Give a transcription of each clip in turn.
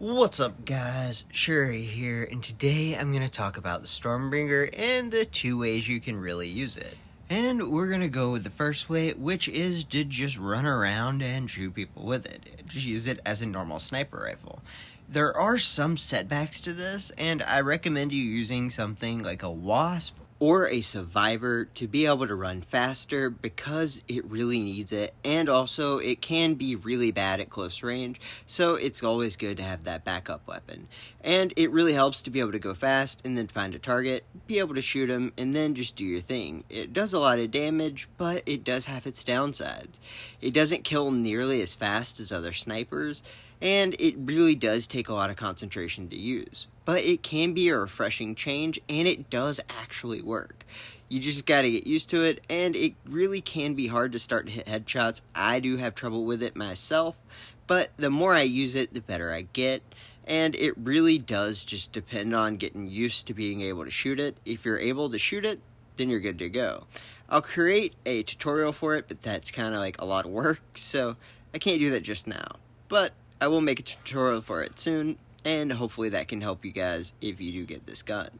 What's up guys, Shouri here, and today I'm going to talk about the Stormbringer and the two ways you can really use it. And we're going to go with the first way, which is to just run around and shoot people with it. Just use it as a normal sniper rifle. There are some setbacks to this, and I recommend you using something like a Wasp or a Survivor to be able to run faster because it really needs it, and also it can be really bad at close range, so it's always good to have that backup weapon. And it really helps to be able to go fast and then find a target, be able to shoot them, and then just do your thing. It does a lot of damage, but it does have its downsides. It doesn't kill nearly as fast as other snipers, and it really does take a lot of concentration to use. But it can be a refreshing change, and it does actually work. You just gotta get used to it, and it really can be hard to start to hit headshots. I do have trouble with it myself, but the more I use it, the better I get. And it really does just depend on getting used to being able to shoot it. If you're able to shoot it, then you're good to go. I'll create a tutorial for it, but that's kind of like a lot of work, so I can't do that just now. But I will make a tutorial for it soon, and hopefully that can help you guys if you do get this gun.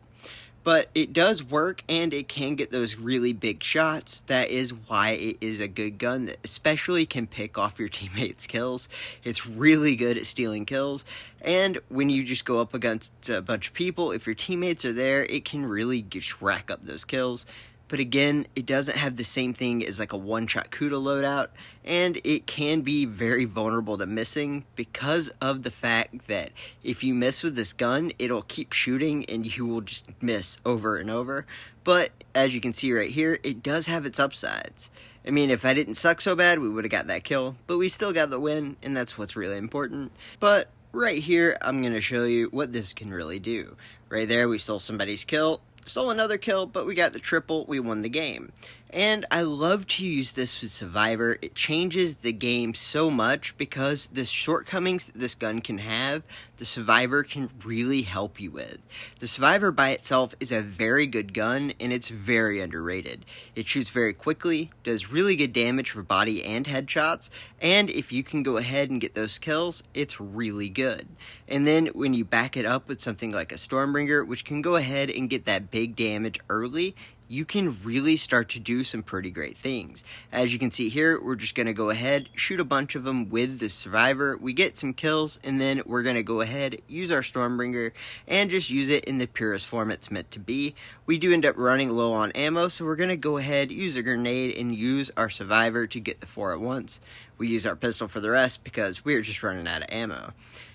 But it does work, and it can get those really big shots. That is why it is a good gun that especially can pick off your teammates' kills. It's really good at stealing kills, and when you just go up against a bunch of people, if your teammates are there, it can really just rack up those kills. But again, it doesn't have the same thing as like a one-shot Kuda loadout, and it can be very vulnerable to missing because of the fact that if you miss with this gun, it'll keep shooting and you will just miss over and over. But as you can see right here, it does have its upsides. I mean, if I didn't suck so bad, we would have got that kill, but we still got the win, and that's what's really important. But right here, I'm going to show you what this can really do. Right there, we stole somebody's kill. Stole another kill, but we got the triple, we won the game. And I love to use this with Survivor. It changes the game so much because the shortcomings that this gun can have, the Survivor can really help you with. The Survivor by itself is a very good gun, and it's very underrated. It shoots very quickly, does really good damage for body and headshots, and if you can go ahead and get those kills, it's really good. And then when you back it up with something like a Stormbringer, which can go ahead and get that big damage early, you can really start to do some pretty great things. As you can see here, we're just going to go ahead, shoot a bunch of them with the Survivor, we get some kills, and then we're going to go ahead, use our Stormbringer, and just use it in the purest form it's meant to be. We do end up running low on ammo, so we're going to go ahead, use a grenade, and use our Survivor to get the 4 at once. We use our pistol for the rest because we're just running out of ammo.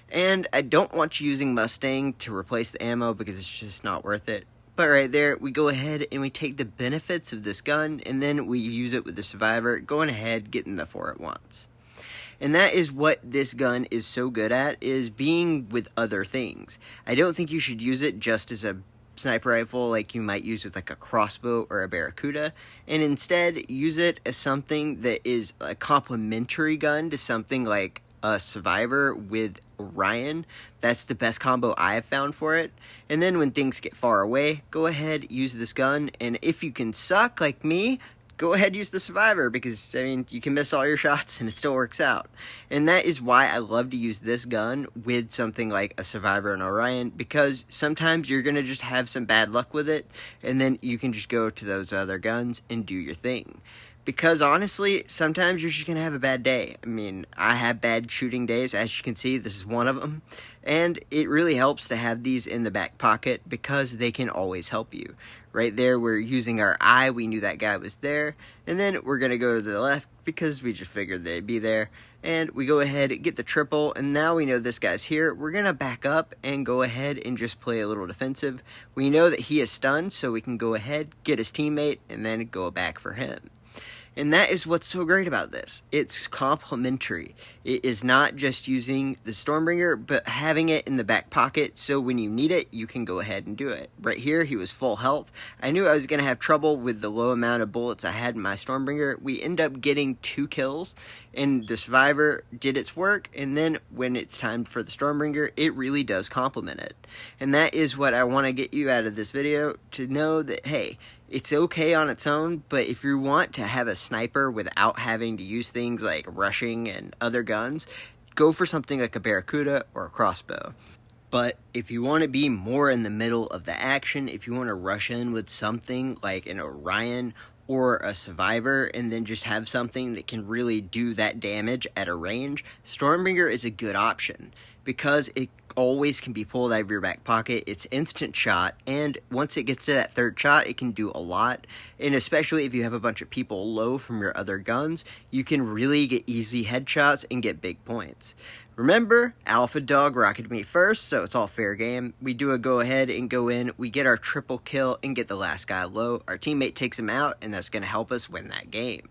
And I don't want you using Mustang to replace the ammo because it's just not worth it. But right there, we go ahead and we take the benefits of this gun, and then we use it with the Survivor, going ahead, getting the 4 at once. And that is what this gun is so good at, is being with other things. I don't think you should use it just as a sniper rifle like you might use with like a crossbow or a Barracuda, and instead use it as something that is a complementary gun to something like a Survivor with Orion. That's the best combo I have found for it. And then when things get far away, go ahead, use this gun, and if you can suck like me, go ahead, use the Survivor, because, I mean, you can miss all your shots and it still works out. And that is why I love to use this gun with something like a Survivor and Orion, because sometimes you're going to just have some bad luck with it, and then you can just go to those other guns and do your thing. Because honestly, sometimes you're just going to have a bad day. I mean, I have bad shooting days. As you can see, this is one of them. And it really helps to have these in the back pocket because they can always help you. Right there, we're using our eye. We knew that guy was there. And then we're going to go to the left because we just figured they'd be there. And we go ahead, get the triple, and now we know this guy's here. We're going to back up and go ahead and just play a little defensive. We know that he is stunned, so we can go ahead, get his teammate, and then go back for him. And that is what's so great about this. It's complementary. It is not just using the Stormbringer, but having it in the back pocket, so when you need it, you can go ahead and do it. Right here, he was full health. I knew I was going to have trouble with the low amount of bullets I had in my Stormbringer. We end up getting 2 kills, and the Survivor did its work, and then when it's time for the Stormbringer, it really does complement it. And that is what I want to get you out of this video, to know that, hey, it's okay on its own, but if you want to have a sniper without having to use things like rushing and other guns, go for something like a barracuda or a crossbow. But if you want to be more in the middle of the action, if you want to rush in with something like an Orion or a Survivor and then just have something that can really do that damage at a range, Stormbringer is a good option because it always can be pulled out of your back pocket. It's instant shot, and once it gets to that third shot, it can do a lot. And especially if you have a bunch of people low from your other guns, you can really get easy headshots and get big points. Remember, Alpha Dog rocketed me first, so it's all fair game. We do a go ahead and go in, we get our triple kill and get the last guy low. Our teammate takes him out, and that's going to help us win that game.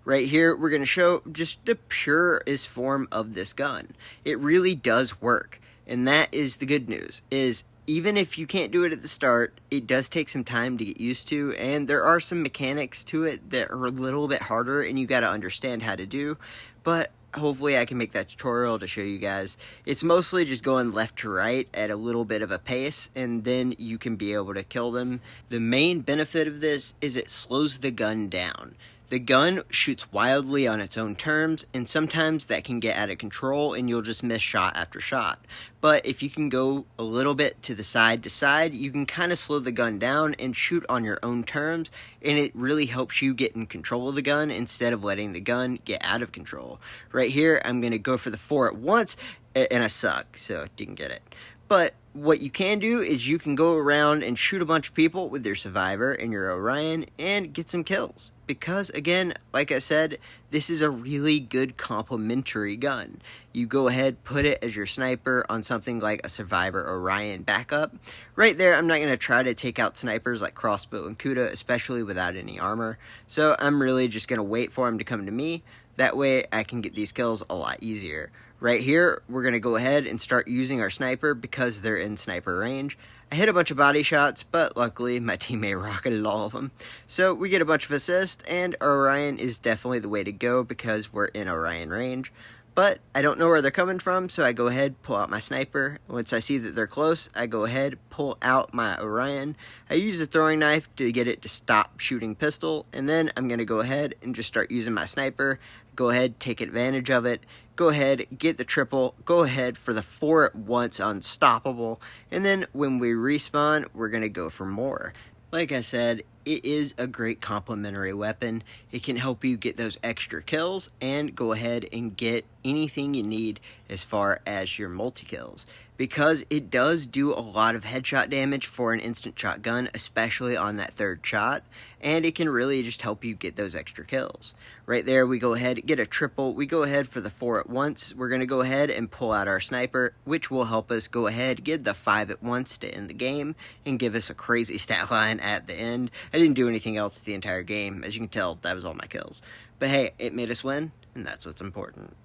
Right here, we're going to show just the purest form of this gun. It really does work, and that is the good news, is even if you can't do it at the start, it does take some time to get used to, and there are some mechanics to it that are a little bit harder, and you got to understand how to do, but hopefully I can make that tutorial to show you guys. It's mostly just going left to right at a little bit of a pace, and then you can be able to kill them. The main benefit of this is it slows the gun down. The gun shoots wildly on its own terms, and sometimes that can get out of control and you'll just miss shot after shot. But if you can go a little bit to side, you can kind of slow the gun down and shoot on your own terms, and it really helps you get in control of the gun instead of letting the gun get out of control. Right here, I'm going to go for the 4 at once, and I suck, so I didn't get it. But what you can do is you can go around and shoot a bunch of people with your Survivor and your Orion and get some kills. Because, again, like I said, this is a really good complementary gun. You go ahead, put it as your sniper on something like a Survivor Orion backup. Right there, I'm not going to try to take out snipers like Crossbow and Kuda, especially without any armor. So I'm really just going to wait for him to come to me. That way I can get these kills a lot easier. Right here, we're going to go ahead and start using our sniper because they're in sniper range. I hit a bunch of body shots, but luckily my teammate rocketed all of them. So we get a bunch of assists, and Orion is definitely the way to go because we're in Orion range. But I don't know where they're coming from, so I go ahead, pull out my sniper. Once I see that they're close, I go ahead, pull out my Orion. I use a throwing knife to get it to stop shooting pistol, and then I'm going to go ahead and just start using my sniper. Go ahead, take advantage of it. Go ahead, get the triple. Go ahead for the 4 at once, unstoppable. And then when we respawn, we're going to go for more. Like I said, it is a great complementary weapon. It can help you get those extra kills and go ahead and get anything you need as far as your multi-kills. Because it does do a lot of headshot damage for an instant shotgun, especially on that third shot, and it can really just help you get those extra kills. Right there, we go ahead, get a triple, we go ahead for the 4 at once. We're going to go ahead and pull out our sniper, which will help us go ahead, get the 5 at once to end the game, and give us a crazy stat line at the end. I didn't do anything else the entire game. As you can tell, that was all my kills. But hey, it made us win, and that's what's important.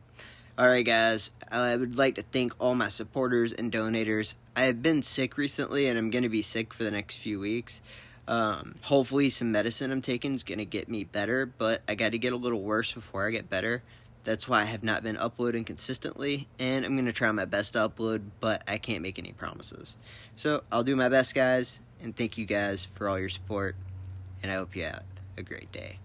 Alright guys, I would like to thank all my supporters and donators. I have been sick recently, and I'm going to be sick for the next few weeks. Hopefully some medicine I'm taking is going to get me better, but I got to get a little worse before I get better. That's why I have not been uploading consistently, and I'm going to try my best to upload, but I can't make any promises. So I'll do my best, guys, and thank you guys for all your support, and I hope you have a great day.